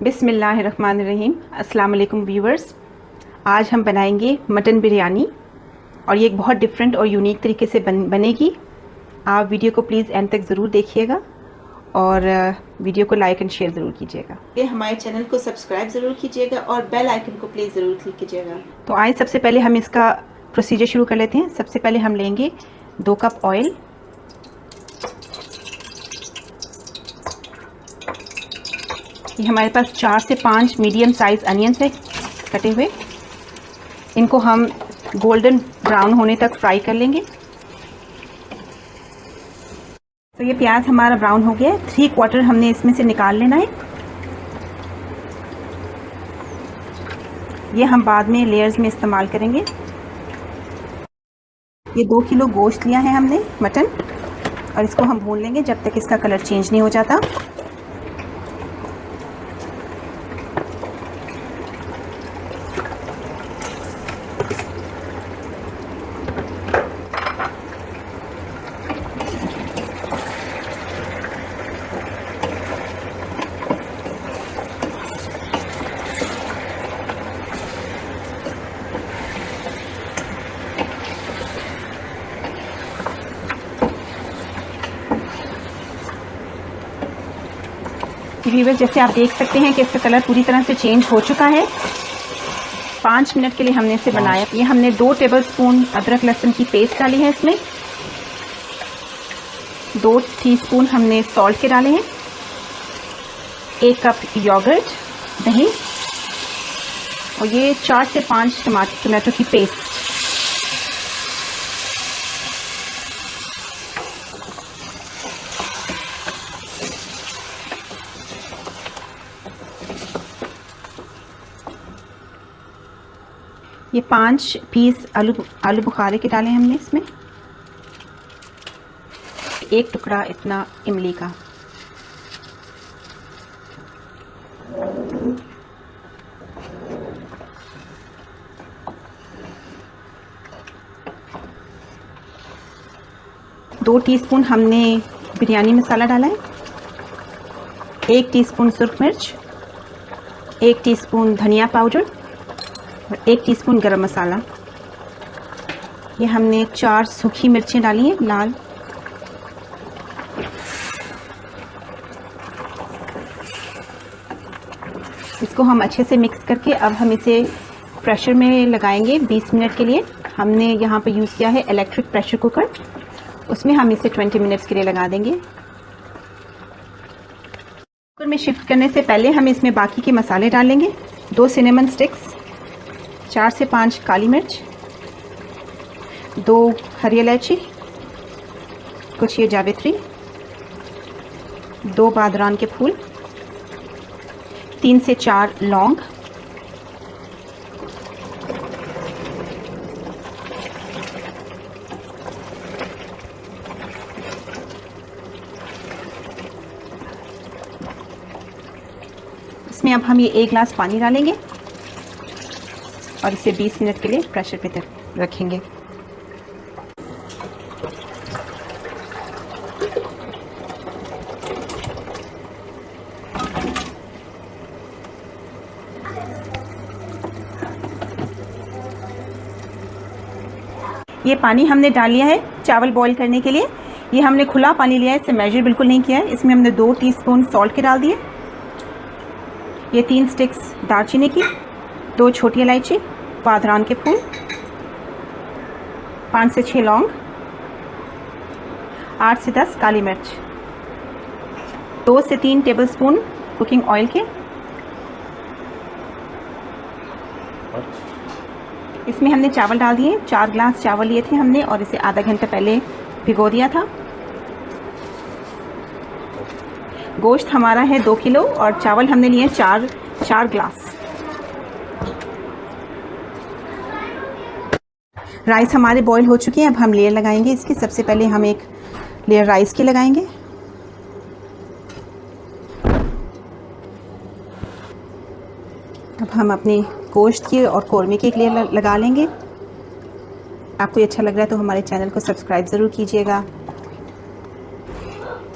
बिस्मिल्लाहिर्रहमानिर्रहीम। अस्सलाम वालेकुम व्यूवर्स। आज हम बनाएंगे मटन बिरयानी और ये एक बहुत डिफरेंट और यूनिक तरीके से बनेगी। आप वीडियो को प्लीज़ एंड तक ज़रूर देखिएगा और वीडियो को लाइक एंड शेयर ज़रूर कीजिएगा। ये हमारे चैनल को सब्सक्राइब ज़रूर कीजिएगा और बेल आइकन को प्लीज़ ज़रूर क्लिक कीजिएगा। तो आइए सबसे पहले हम इसका प्रोसीजर शुरू कर लेते हैं। सबसे पहले हम लेंगे 2 कप ऑयल, ये हमारे पास 4 से 5 मीडियम साइज़ अनियंस है कटे हुए। इनको हम गोल्डन ब्राउन होने तक फ्राई कर लेंगे। तो ये प्याज हमारा ब्राउन हो गया है। 3/4 हमने इसमें से निकाल लेना है। ये हम बाद में लेयर्स में इस्तेमाल करेंगे। ये 2 किलो गोश्त लिया है हमने मटन, और इसको हम भून लेंगे जब तक इसका कलर चेंज नहीं हो जाता। व्यूअर्स, जैसे आप देख सकते हैं कि इसका कलर पूरी तरह से चेंज हो चुका है। 5 मिनट के लिए हमने इसे बनाया। ये हमने 2 टेबलस्पून अदरक लहसुन की पेस्ट डाली है इसमें। 2 टीस्पून हमने सॉल्ट के डाले हैं। 1 कप योगर्ट दही, और ये 4 से 5 टमाटो की पेस्ट। ये 5 पीस आलू बुखारे के डाले हमने इसमें। 1 टुकड़ा इतना इमली का। दो टीस्पून हमने बिरयानी मसाला डाला है। 1 टीस्पून सुर्ख मिर्च, 1 टीस्पून धनिया पाउडर और 1 टीस्पून गरम मसाला। ये हमने 4 सूखी मिर्चें डाली हैं लाल। इसको हम अच्छे से मिक्स करके अब हम इसे प्रेशर में लगाएंगे 20 मिनट के लिए। हमने यहाँ पे यूज़ किया है इलेक्ट्रिक प्रेशर कुकर, उसमें हम इसे 20 मिनट्स के लिए लगा देंगे। कुकर में शिफ्ट करने से पहले हम इसमें बाकी के मसाले डालेंगे। 2 सिनेमन स्टिक्स, 4 से 5 काली मिर्च, 2 हरी इलायची, कुछ ये जावित्री, 2 बादरान के फूल, 3 से 4 लौंग, इसमें अब हम ये 1 गिलास पानी डालेंगे और इसे 20 मिनट के लिए प्रेशर पे रखेंगे। ये पानी हमने डाल लिया है चावल बॉईल करने के लिए। ये हमने खुला पानी लिया है, इसे मेजर बिल्कुल नहीं किया है। इसमें हमने 2 टीस्पून सॉल्ट के डाल दिए। ये 3 स्टिक्स दालचीनी की, 2 छोटी इलायची, बादरान के फूल, 5 से 6 लौंग, 8 से 10 काली मिर्च, 2 से 3 टेबलस्पून कुकिंग ऑयल के। इसमें हमने चावल डाल दिए। 4 गिलास चावल लिए थे हमने और इसे आधा घंटा पहले भिगो दिया था। गोश्त हमारा है 2 किलो और चावल हमने लिए 4 गिलास। राइस हमारे बॉईल हो चुके हैं। अब हम लेयर लगाएंगे इसकी। सबसे पहले हम एक लेयर राइस की लगाएंगे। अब हम अपने गोश्त की और कौरमे की एक लेयर लगा लेंगे। आपको ये अच्छा लग रहा है तो हमारे चैनल को सब्सक्राइब ज़रूर कीजिएगा।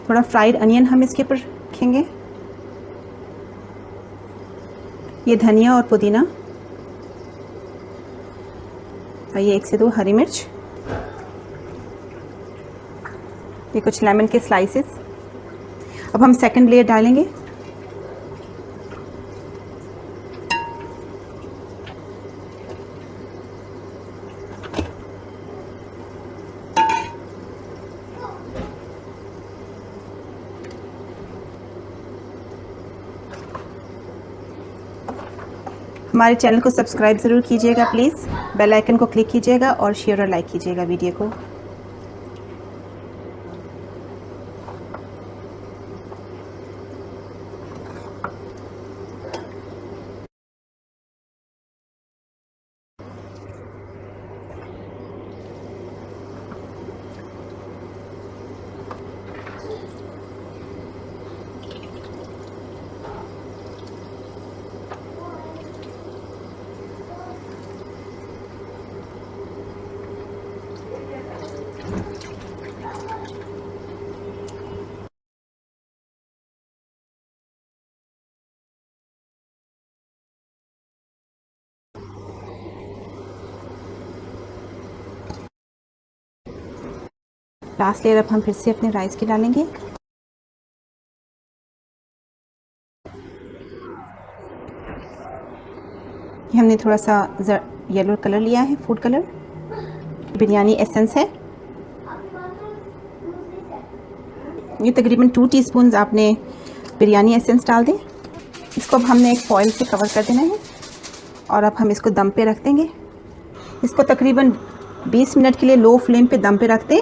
थोड़ा फ्राइड अनियन हम इसके ऊपर रखेंगे। ये धनिया और पुदीना और ये 1 से 2 हरी मिर्च, ये कुछ लेमन के स्लाइसेस। अब हम सेकंड लेयर डालेंगे। हमारे चैनल को सब्सक्राइब ज़रूर कीजिएगा प्लीज़, बेल आइकन को क्लिक कीजिएगा और शेयर और लाइक कीजिएगा वीडियो को। लास्ट लेयर अब हम फिर से अपने राइस की डालेंगे। हमने थोड़ा सा येलो कलर लिया है, फूड कलर, बिरयानी एसेंस है। ये तकरीबन 2 टीस्पून आपने बिरयानी एसेंस डाल दें। इसको अब हमने एक फॉइल से कवर कर देना है और अब हम इसको दम पे रख देंगे। इसको तकरीबन 20 मिनट के लिए लो फ्लेम पे दम पे रख दें